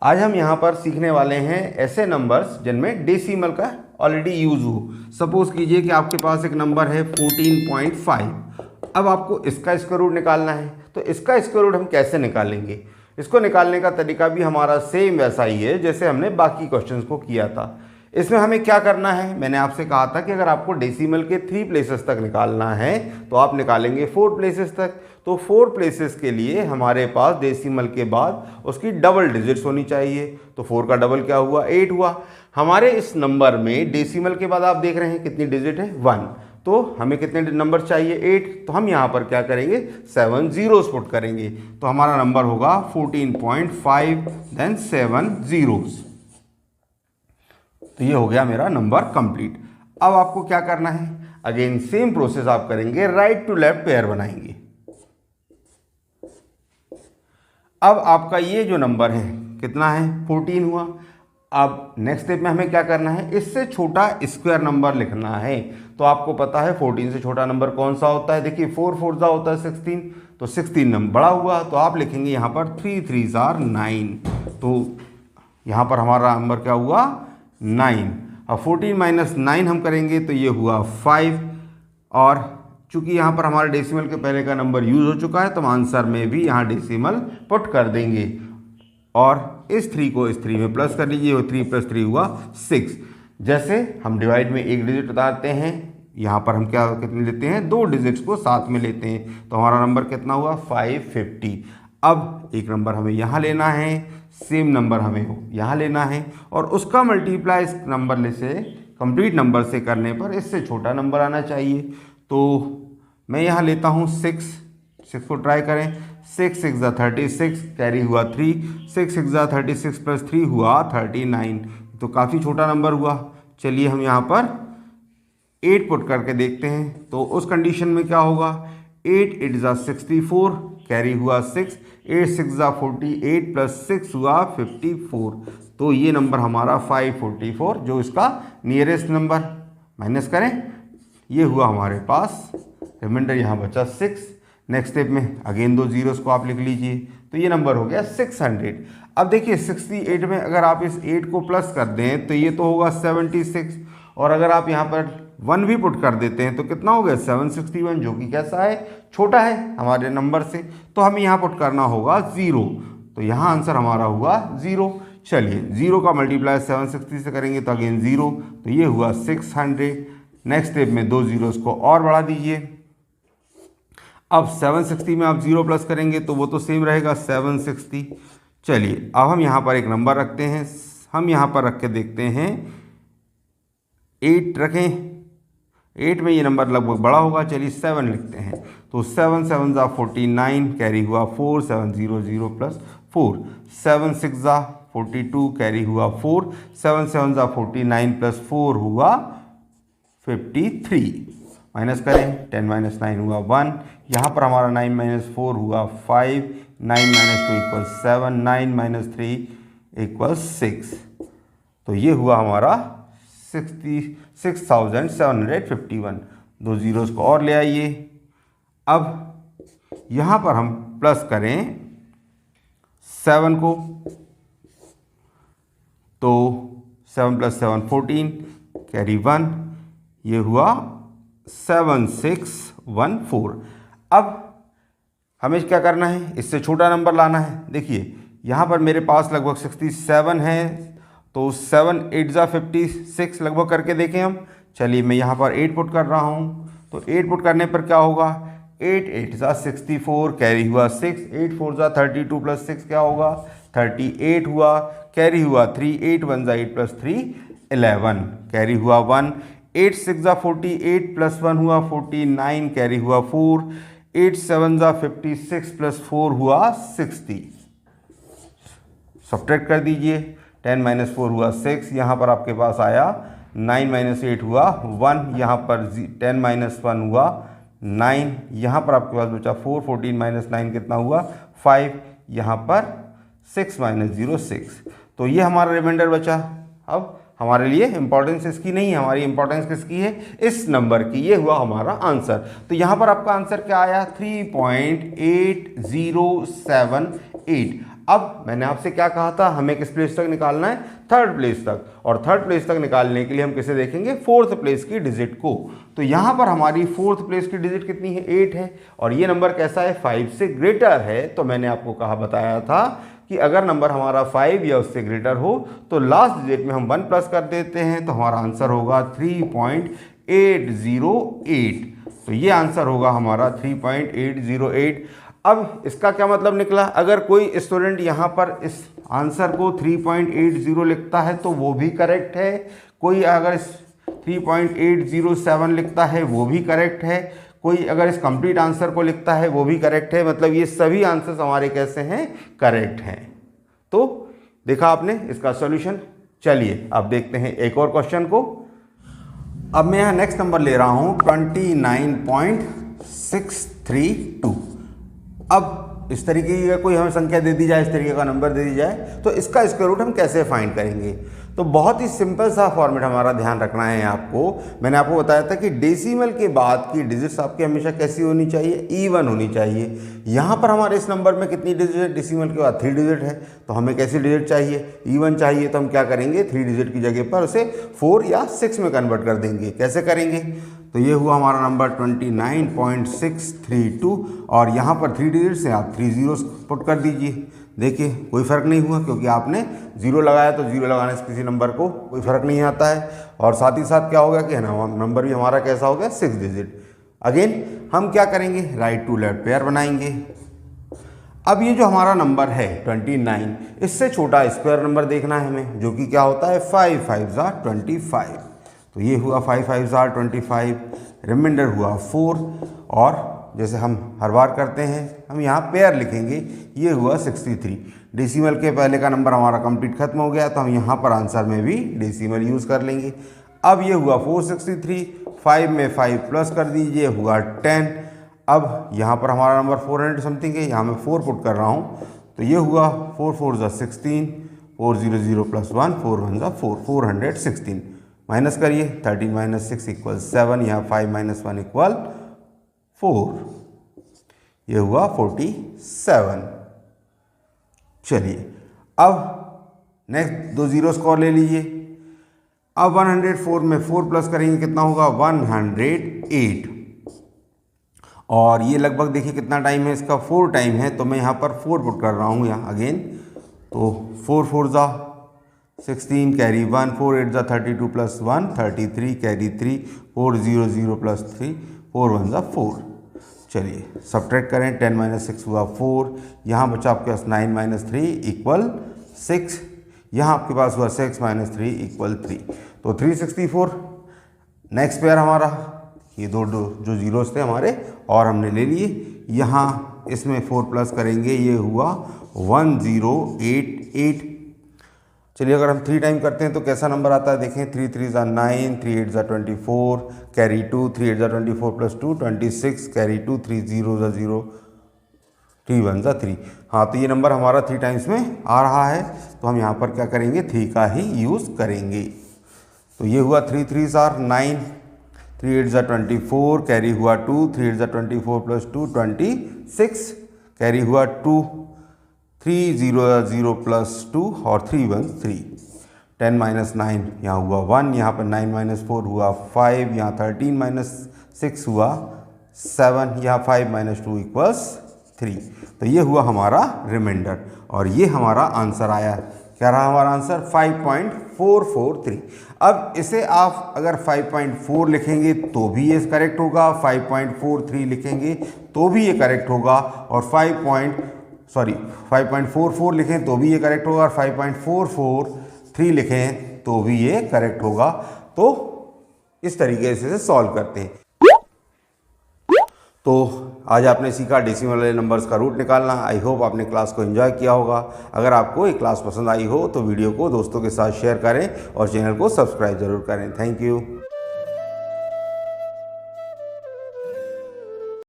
आज हम यहाँ पर सीखने वाले हैं ऐसे नंबर्स जिनमें डेसिमल का ऑलरेडी यूज़ हो। सपोज कीजिए कि आपके पास एक नंबर है 14.5। अब आपको इसका स्क्वायर रूट निकालना है, तो इसका स्क्वायर रूट हम कैसे निकालेंगे? इसको निकालने का तरीका भी हमारा सेम वैसा ही है जैसे हमने बाकी क्वेश्चंस को किया था। इसमें हमें क्या करना है, मैंने आपसे कहा था कि अगर आपको डेसिमल के 3 प्लेसेस तक निकालना है तो आप निकालेंगे 4 प्लेसेस तक। तो 4 प्लेसेस के लिए हमारे पास डेसिमल के बाद उसकी डबल डिजिट्स होनी चाहिए। तो 4 का डबल क्या हुआ, 8 हुआ। हमारे इस नंबर में डेसिमल के बाद आप देख रहे हैं कितनी डिजिट है, 1। तो हमें कितने नंबर चाहिए, 8। तो हम यहाँ पर क्या करेंगे, 7 zeros पुट करेंगे। तो हमारा नंबर होगा 14.5 देन 7 zeros। तो ये हो गया मेरा नंबर कंप्लीट। अब आपको क्या करना है, अगेन सेम प्रोसेस आप करेंगे, राइट टू लेफ्ट पेयर बनाएंगे। अब आपका ये जो नंबर है कितना है, 14 हुआ। अब नेक्स्ट स्टेप में हमें क्या करना है, इससे छोटा स्क्वायर नंबर लिखना है। तो आपको पता है 14 से छोटा नंबर कौन सा होता है, देखिए 4 4 होता है 16। तो 16 नंबर बड़ा हुआ, तो आप लिखेंगे यहाँ पर 3 3 9। तो यहाँ पर हमारा नंबर क्या हुआ, 9। अब 14 माइनस 9 हम करेंगे तो ये हुआ 5। और चूंकि यहाँ पर हमारे डेसिमल के पहले का नंबर यूज़ हो चुका है तो हम आंसर में भी यहाँ डेसिमल पुट कर देंगे। और इस 3 को इस 3 में प्लस कर लीजिए, और 3 + 3 हुआ 6। जैसे हम डिवाइड में एक डिजिट उतारते हैं, यहाँ पर हम क्या कितने लेते हैं, 2 डिजिट्स को साथ में लेते हैं। तो हमारा नंबर कितना हुआ, 550। अब एक नंबर हमें यहाँ लेना है, सेम नंबर हमें यहाँ लेना है, और उसका मल्टीप्लाई इस नंबर से कंप्लीट नंबर से करने पर इससे छोटा नंबर आना चाहिए। तो मैं यहाँ लेता हूँ 6 को ट्राई करें। 6 6 36, कैरी हुआ 3। 6 6 36 + 3 हुआ 39। तो काफ़ी छोटा नंबर हुआ। चलिए हम यहाँ पर 8 पुट करके देखते हैं। तो उस कंडीशन में क्या होगा, 8 8 64, कैरी हुआ 6। 8 6 48 + 6 हुआ 54। तो ये नंबर हमारा 544, जो इसका नियरेस्ट नंबर, माइनस करें, ये हुआ हमारे पास। रिमाइंडर यहाँ बचा 6। नेक्स्ट स्टेप में अगेन 2 zeros को आप लिख लीजिए, तो ये नंबर हो गया 600। अब देखिए 68 में अगर आप इस 8 को प्लस कर दें तो ये तो होगा 76। और अगर आप यहाँ पर 1 भी पुट कर देते हैं तो कितना हो गया, 761, जो कि कैसा है, छोटा है हमारे नंबर से। तो हमें यहाँ पुट करना होगा 0। तो यहाँ आंसर हमारा हुआ 0। चलिए 0 का मल्टीप्लाई 760 से करेंगे तो अगेन 0। तो ये हुआ 600। नेक्स्ट स्टेप में 2 zeros को और बढ़ा दीजिए। अब 760 में आप 0 प्लस करेंगे तो वो तो सेम रहेगा, 760। चलिए अब हम यहाँ पर एक नंबर रखते हैं, हम यहाँ पर रख के देखते हैं, 8 रखें। 8 में ये नंबर लगभग बड़ा होगा, चलिए 7 लिखते हैं। तो 7 7 49, कैरी हुआ 4। 7 0 0 + 4। 7 6 42, कैरी हुआ 4। 7 7 49 + 4 हुआ 53। माइनस करें, 10 - 9 हुआ 1। यहाँ पर हमारा 9 - 4 हुआ 5। 9 - 2 = 7। 9 - 3 = 6। तो ये हुआ हमारा 66,751। 2 zeros को और ले आइए। अब यहाँ पर हम प्लस करें 7 को, तो 7 + 7 14, कैरी 1। ये हुआ 7614। अब हमें क्या करना है, इससे छोटा नंबर लाना है। देखिए यहाँ पर मेरे पास लगभग 67 है, तो 7 8 56 लगभग करके देखें हम। चलिए मैं यहाँ पर 8 पुट कर रहा हूँ। तो 8 पुट करने पर क्या होगा, 8 8 64, कैरी हुआ 6। 8 4 32 + 6 क्या होगा, 38 हुआ। कैरी हुआ 3। 8 1 8 + 3 11, कैरी हुआ 1। 8 6 48 + 1 हुआ 49, कैरी हुआ 4। 8 7 56 + 4 हुआ 60। सब्ट्रैक्ट कर दीजिए, 10 - 4 हुआ 6। यहाँ पर आपके पास आया 9 - 8 हुआ 1। यहाँ पर 10 - 1 हुआ 9। यहाँ पर आपके पास बचा 4। 14 - 9 कितना हुआ, 5। यहाँ पर 6 - 0 6। तो ये हमारा रिमाइंडर बचा। अब हमारे लिए इंपॉर्टेंस इसकी नहीं है, हमारी इंपॉर्टेंस किसकी है, इस नंबर की। ये हुआ हमारा आंसर। तो यहाँ पर आपका आंसर क्या आया, 3.8078। अब मैंने आपसे क्या कहा था, हमें किस प्लेस तक निकालना है, थर्ड प्लेस तक, और थर्ड प्लेस तक निकालने के लिए हम किसे देखेंगे, फोर्थ प्लेस की डिजिट को। तो यहाँ पर हमारी फोर्थ प्लेस की डिजिट कितनी है, 8 है, और ये नंबर कैसा है, 5 से ग्रेटर है। तो मैंने आपको बताया था कि अगर नंबर हमारा 5 या उससे ग्रेटर हो तो लास्ट डिजिट में हम 1 प्लस कर देते हैं, तो हमारा आंसर होगा 3.808। तो ये आंसर होगा हमारा 3.808। अब इसका क्या मतलब निकला, अगर कोई स्टूडेंट यहाँ पर इस आंसर को 3.80 लिखता है तो वो भी करेक्ट है, कोई अगर इस 3.807 लिखता है वो भी करेक्ट है, कोई अगर इस कंप्लीट आंसर को लिखता है वो भी करेक्ट है। मतलब ये सभी आंसर्स हमारे कैसे हैं, करेक्ट हैं। तो देखा आपने इसका सॉल्यूशन। चलिए अब देखते हैं एक और क्वेश्चन को। अब मैं यहाँ नेक्स्ट नंबर ले रहा हूँ 29.632। अब इस तरीके की कोई हमें संख्या दे दी जाए, इस तरीके का नंबर दे दी जाए, तो इसका स्क्वायर रूट हम कैसे फाइंड करेंगे। तो बहुत ही सिंपल सा फॉर्मेट हमारा ध्यान रखना है आपको। मैंने आपको बताया था कि डेसिमल के बाद की डिजिट्स आपकी हमेशा कैसी होनी चाहिए, इवन होनी चाहिए। यहाँ पर हमारे इस नंबर में कितनी डिजिट है, डेसिमल के बाद 3 डिजिट है, तो हमें कैसी डिजिट चाहिए, इवन चाहिए। तो हम क्या करेंगे, 3 डिजिट की जगह पर उसे 4 या 6 में कन्वर्ट कर देंगे। कैसे करेंगे, तो ये हुआ हमारा नंबर 29.632, और यहाँ पर 3 डिजिट्स हैं, आप 3 जीरोस पुट कर दीजिए। देखिए कोई फ़र्क नहीं हुआ, क्योंकि आपने 0 लगाया, तो 0 लगाने से किसी नंबर को कोई फ़र्क नहीं आता है। और साथ ही साथ क्या हो गया कि नंबर भी हमारा कैसा हो गया, 6 डिजिट। अगेन हम क्या करेंगे, राइट टू लेफ्ट पेयर बनाएंगे। अब ये जो हमारा नंबर है 29, इससे छोटा स्क्वायर नंबर देखना है हमें, जो कि क्या होता है 5 5 25। तो ये हुआ 5 5 25, रिमाइंडर हुआ 4, और जैसे हम हर बार करते हैं हम यहाँ पेयर लिखेंगे। ये हुआ 63। डेसिमल के पहले का नंबर हमारा कंप्लीट खत्म हो गया, तो हम यहाँ पर आंसर में भी डेसिमल यूज़ कर लेंगे। अब ये हुआ 463, 5 में 5 प्लस कर दीजिए, हुआ 10। अब यहाँ पर हमारा नंबर 400 समथिंग है, यहाँ मैं 4 पुट कर रहा हूँ, तो ये हुआ 4 4 16, 400 + 1 4 1 4, 416। माइनस करिए, 13 - 6 = 7, यहाँ 5 - 1 = 4, ये हुआ 47। चलिए अब नेक्स्ट 2 जीरोस को और ले लीजिए। अब 104 में 4 प्लस करेंगे, कितना होगा 108, और ये लगभग देखिए कितना टाइम है इसका, 4 टाइम है। तो मैं यहाँ पर 4 पुट कर रहा हूँ यहाँ अगेन, तो 4 4 16 कैरी 1, 4 8 32 + 1 33 कैरी 3, 4 0 0 + 3, 4 1 4। चलिए सब्ट्रैक्ट करें, 10 - 6 हुआ 4, यहाँ बचा आपके पास 9 - 3 = 6, यहाँ आपके पास हुआ 6 - 3 = 3, तो 364। नेक्स्ट पेयर हमारा, ये दो जो जीरोस थे हमारे और हमने ले लिए, यहाँ इसमें 4 प्लस करेंगे, ये हुआ 1088। चलिए अगर हम 3 टाइम करते हैं तो कैसा नंबर आता है, देखें 3 3 = 9, 3 8 = 24 कैरी 2, 3 8 = 24 + 2 26 कैरी 2, 3 0 = 0, 3 1 = 3। हाँ, तो ये नंबर हमारा 3 टाइम्स में आ रहा है, तो हम यहाँ पर क्या करेंगे, 3 का ही यूज़ करेंगे। तो ये हुआ 3 3 = 9, 3 8 = 24 कैरी हुआ 2, 3 8 = 24 + 2 26 कैरी हुआ 2, 3 0 0 + 2 और 3 1 3। 10 - 9 यहाँ हुआ 1, यहाँ पर 9 - 4 हुआ 5, यहाँ 13 - 6 हुआ 7, यहाँ 5 - 2 = 3। तो ये हुआ हमारा रिमाइंडर, और ये हमारा आंसर आया। क्या रहा हमारा आंसर, 5.443। अब इसे आप अगर 5.4 लिखेंगे तो भी ये करेक्ट होगा, 5.43 लिखेंगे तो भी ये करेक्ट होगा, और 5.44 लिखें तो भी ये करेक्ट होगा, और 5.443 लिखें तो भी ये करेक्ट होगा। तो इस तरीके से सॉल्व करते हैं। तो आज आपने सीखा डेसिमल वाले नंबर्स का रूट निकालना। आई होप आपने क्लास को एंजॉय किया होगा। अगर आपको ये क्लास पसंद आई हो तो वीडियो को दोस्तों के साथ शेयर करें और चैनल को सब्सक्राइब जरूर करें। Thank you.